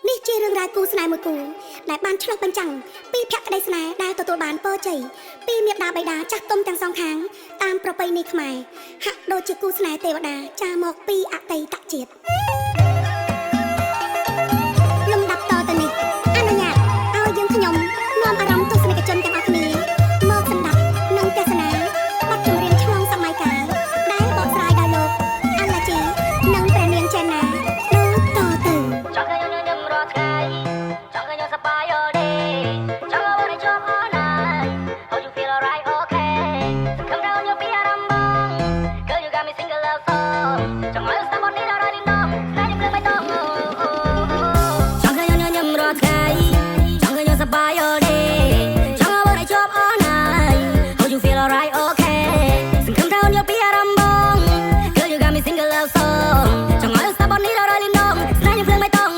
នេះជារឿងរ៉ាវគូស្នេហ៍មួយគូដែលបានឆ្លុះបញ្ចាំងពីភក្តីស្នេហ៍ដែលទទួលបានពរជ័យពីមាតាបិតាចាស់ទុំទាំងសងខាងតាមប្រពៃណីខ្មែរហាក់ដូចជាគូស្នេហ៍ទេវតាចាមកពីអតីតជាតិលំដាប់តទៅនេះអនុញ្ញាតឲ្យយើងខ្ញុំនាំអារម្មណ៍ទស្សនិកជនទាំងអស់គ្នាមកសម្ដាប់និងទស្សនាបទចម្រៀងឆ្លងសម័យកាលដែលបកស្រាយដោយលោកអាឡាជីនិងព្រះនាងចេណាដូចតទៅចង់ឲ្យញញឹមរាល់ថ្ងៃចង់ឲ្យញសប្បាយall day ចង់ឲ្យបានជាប់ all night How you feel alright okay សង្ឃឹមថាយកពីអារម្មណ៍បង Girl you got me single love song ចង់ឲ្យស្ដាប់បទនេះដល់រយដំស្នេហ៍ខ្ញុំគ្រឿងបៃតងចង់ឲ្យញញឹមរាល់ថ្ងៃចង់ឲ្យញសប្បាយ all day ចង់ឲ្យបានជាប់ all night How you feel alright okay សង្ឃឹមថាយកពីអារម្មណ៍បង Girl you got me single love song ចង់ឲ្យស្ដាប់បទនេះដល់រយដំស្នេហ៍ខ្ញុំគ្រឿងបៃតង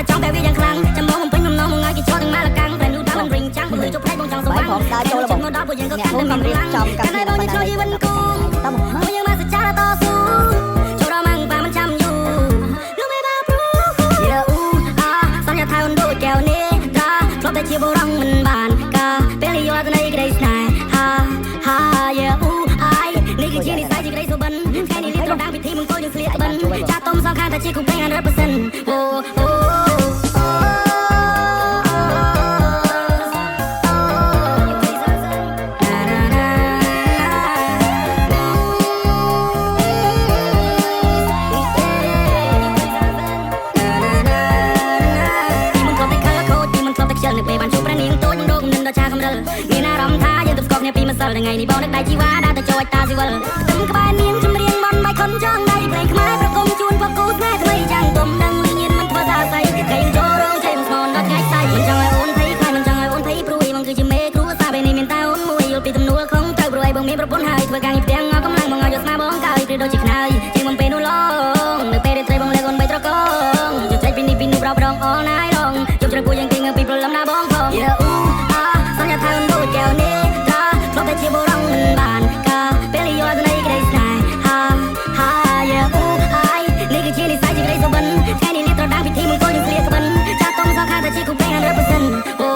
ចង់តែវាយ៉ាងខ្លាំងចាំមកបំពេញបំណងមកឲ្យគេជាប់ទាំងម៉ាលកាំងតែនោះដល់មិនរិញចាំព្រោះជប់ផ្លែបងចង់ស្វាងផងដើរចូលរបស់មកដល់ពួកយើងក៏កាន់តែមានរៀបចំកាលបងឆ្លុយជីវិតគូតមកយើងមកសច្ចាតស៊ូចូលដល់មកប៉ាមិនចាំយូរលោកមេបាព្រូយេអូសញ្ញាថាអូនដូចកែវនេះតាធ្លាប់តែជាបុរងមិនបានការពេលយល់ទៅនៃក្តីស្នេហ៍ហាយេអូអាយនេះគឺជានិស័យជាក្តីសុបិនថ្ងៃនេះលៀបត្រដាងពិធីមង្គលយើងស្លៀកក្បិនចាស់ទុំសងខាងតែជាគូពេង 100% អូមានអារម្មណ៍ថាយើងទៅស្គប់គ្នាពីម្សិលថ្ងៃនេះបងនឹកដៃជីវ៉ាដើរទៅចូលតាស៊ីវិលទឹកក្បែរនាងចម្រៀងបនបាយខុនចង់ដៃព្រេងខ្មែរប្រគំជូនពកគូស្នេហ៍ថ្មីចាំងទុំនឹងលីញៀនមិនធ្វើសាស័យគេចូលរងជ័យមិនស្មនដល់ថ្ងៃស្អែកមិនចង់ឲ្យអូនភ័យខ្លាចមិនចង់ឲ្យអូនភ័យព្រួយបងគឺជាមេគ្រួសារពេលនេះមានតែអូនមួយយល់ពីទំនួលខំត្រូវព្រួយបងមានប្រពន្ធហើយធ្វើការងារផ្ទាំងអស់កម្លាំងបងឲ្យយកស្មាបងកើយព្រឺដូចជាខ្នើយជិះមកពេលនោះឡងនៅពេលរាត្រីបងលេងអូនបីត្រកងជជែកពីនេះពីនោះប្រោប្រងអល់ណាយរងជប់ជ្រៅគួរយើងគេងពីព្រលឹមណាបងផងយេអូសញ្ញាថាអូនដូចកែវនេះតាធ្លាប់តែជាបុរងមិនបានការពេលយល់ទៅនៃក្តីស្នេហ៍ហាយេអូអាយនេះគឺជានិស័យជាក្តីសុបិនថ្ងៃនេះលៀបត្រដាងពិធីមង្គលយើងស្លៀកក្បិនចាស់ទុំសងខាងតែជាគូពេង 100% អូ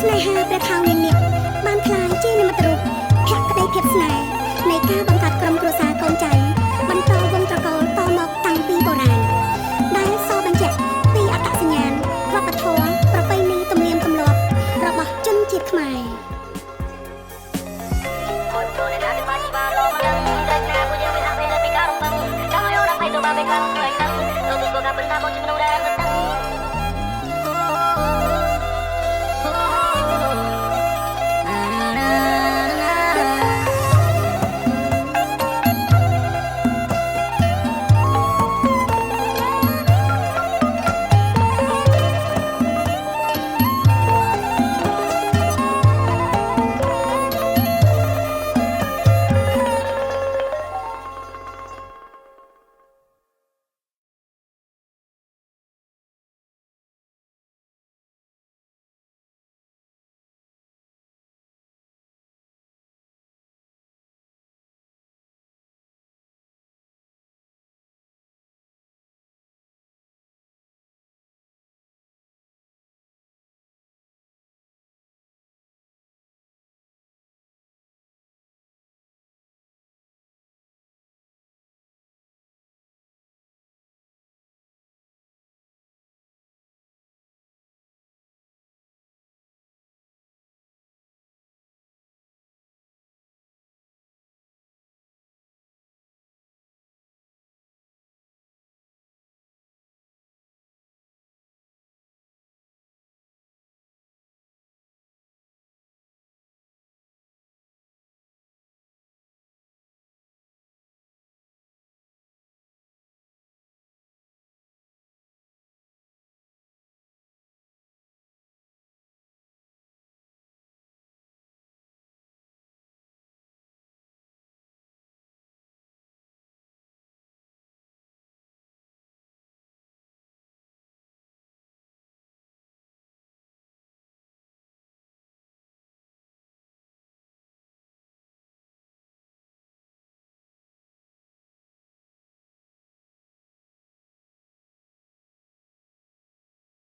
ស្នេហាព្រះថោងនាងនេះបានក្លាយជានិមិត្តរូបភក្តីភាពស្នេហ៍នៃការបង្កើតក្រុមគ្រួសារកូនចៅបន្តវងត្រកូលតមកតាំងពីបុរាណដែលសបញ្ជាក់ពីអត្តសញ្ញាណវប្បធម៌ប្រពៃណីទំនៀមទម្លាប់របស់ជនជាតិខ្មែរ